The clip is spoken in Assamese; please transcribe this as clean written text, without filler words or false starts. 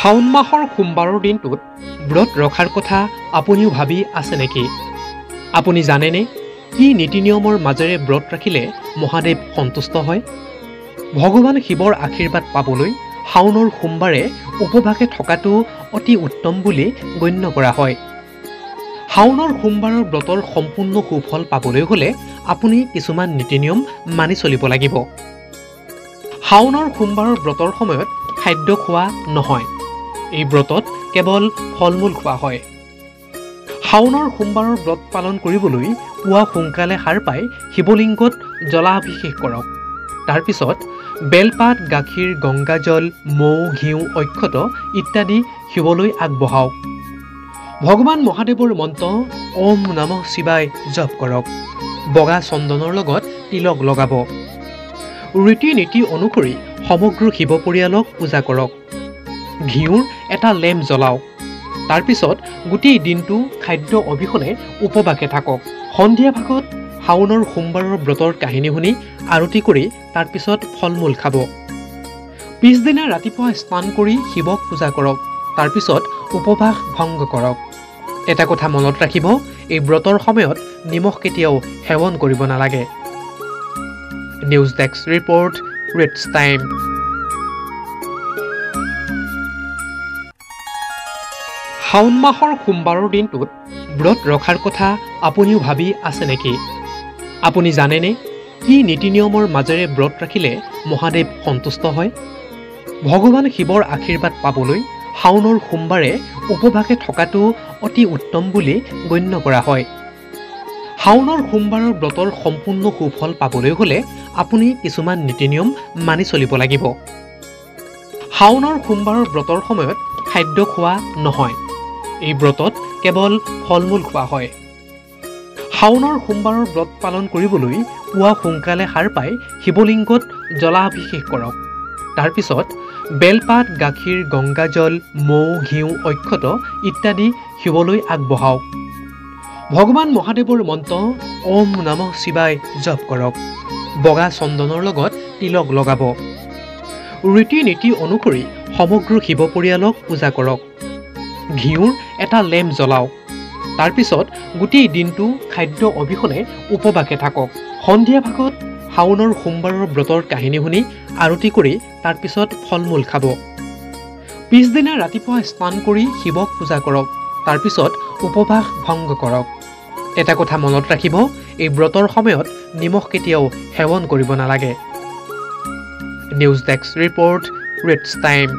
শাওন মাহৰ সোমবাৰৰ দিনটোত ব্ৰত ৰখাৰ কথা আপুনিও ভাবি আছে নেকি? আপুনি জানেনে কি নীতি নিয়মৰ মাজেৰে ব্ৰত ৰাখিলে মহাদেৱ সন্তুষ্ট হয়? ভগৱান শিৱৰ আশীৰ্বাদ পাবলৈ শাওনৰ সোমবাৰে উপবাসে থকাটো অতি উত্তম বুলি গণ্য কৰা হয়। শাওনৰ সোমবাৰৰ ব্ৰতৰ সম্পূৰ্ণ সুফল পাবলৈ হ'লে আপুনি কিছুমান নীতি নিয়ম মানি চলিব লাগিব। শাওনৰ সোমবাৰৰ ব্ৰতৰ সময়ত খাদ্য খোৱা নহয়। এই ব্ৰতত কেৱল ফল-মূল খোৱা হয়। শাওনৰ সোমবাৰৰ ব্ৰত পালন কৰিবলৈ পুৱা সোনকালে সাৰ পাই শিৱলিংগত জলাভিষেক কৰক। তাৰ পিছত বেলপাত, গাখীৰ, গংগাজল, মৌ, ঘিউ, অক্ষত ইত্যাদি শিৱলৈ আগবঢ়াওক। ভগৱান মহাদেৱৰ মন্ত্ৰ ওম নমঃ শিৱায় জপ কৰক। বগা চন্দনৰ লগত তিলক লগাব। ৰীতি নীতি অনুসৰি সমগ্ৰ শিৱ পৰিয়ালক পূজা কৰক। ঘিউৰ এটা লেম্প জ্বলাওক। তাৰ পিছত গোটেই দিনটো খাদ্য অবিহনে উপবাসে থাকক। সন্ধিয়া ভাগত শাওনৰ সোমবাৰৰ ব্ৰতৰ কাহিনী শুনি আৰতি কৰি তাৰ পিছত ফল-মূল খাব। পিছদিনা ৰাতিপুৱা স্নান কৰি শিৱক পূজা কৰক। তাৰ পিছত উপবাস ভংগ কৰক। এটা কথা মনত ৰাখিব, এই ব্ৰতৰ সময়ত নিমখ কেতিয়াও সেৱন কৰিব নালাগে। নিউজ ডেস্ক ৰিপৰ্ট, ৰেডছ টাইম। শাওন মাহৰ সোমবাৰৰ দিনটোত ব্ৰত ৰখাৰ কথা আপুনিও ভাবি আছে নেকি? আপুনি জানেনে কি নীতি নিয়মৰ মাজেৰে ব্ৰত ৰাখিলে মহাদেৱ সন্তুষ্ট হয়? ভগৱান শিৱৰ আশীৰ্বাদ পাবলৈ শাওনৰ সোমবাৰে উপবাসে থকাটো অতি উত্তম বুলি গণ্য কৰা হয়। শাওনৰ সোমবাৰৰ ব্ৰতৰ সম্পূৰ্ণ সুফল পাবলৈ হ'লে আপুনি কিছুমান নীতি নিয়ম মানি চলিব লাগিব। শাওনৰ সোমবাৰৰ ব্ৰতৰ সময়ত খাদ্য খোৱা নহয়। এই ব্ৰতত কেৱল ফল-মূল খোৱা হয়। শাওনৰ সোমবাৰৰ ব্ৰত পালন কৰিবলৈ পুৱা সোনকালে সাৰ পাই শিৱলিংগত জলাভিষেক কৰক। তাৰ পিছত বেলপাত, গাখীৰ, গংগাজল, মৌ, ঘিউ, অক্ষত ইত্যাদি শিৱলৈ আগবঢ়াওক। ভগৱান মহাদেৱৰ মন্ত্ৰ ওম নমঃ শিৱায় জপ কৰক। বগা চন্দনৰ লগত তিলক লগাব। ৰীতি নীতি অনুসৰি সমগ্ৰ শিৱ পৰিয়ালক পূজা কৰক। ঘিউৰ এটা লেম্প জ্বলাওক। তাৰ পিছত গোটেই দিনটো খাদ্য অবিহনে উপবাসে থাকক। সন্ধিয়া ভাগত শাওনৰ সোমবাৰৰ ব্ৰতৰ কাহিনী শুনি আৰতি কৰি তাৰ পিছত ফল-মূল খাব। পিছদিনা ৰাতিপুৱা স্নান কৰি শিৱক পূজা কৰক। তাৰ পিছত উপবাস ভংগ কৰক। এটা কথা মনত ৰাখিব, এই ব্ৰতৰ সময়ত নিমখ কেতিয়াও সেৱন কৰিব নালাগে। নিউজ ডেস্ক ৰিপৰ্ট, ৰেডছ টাইম।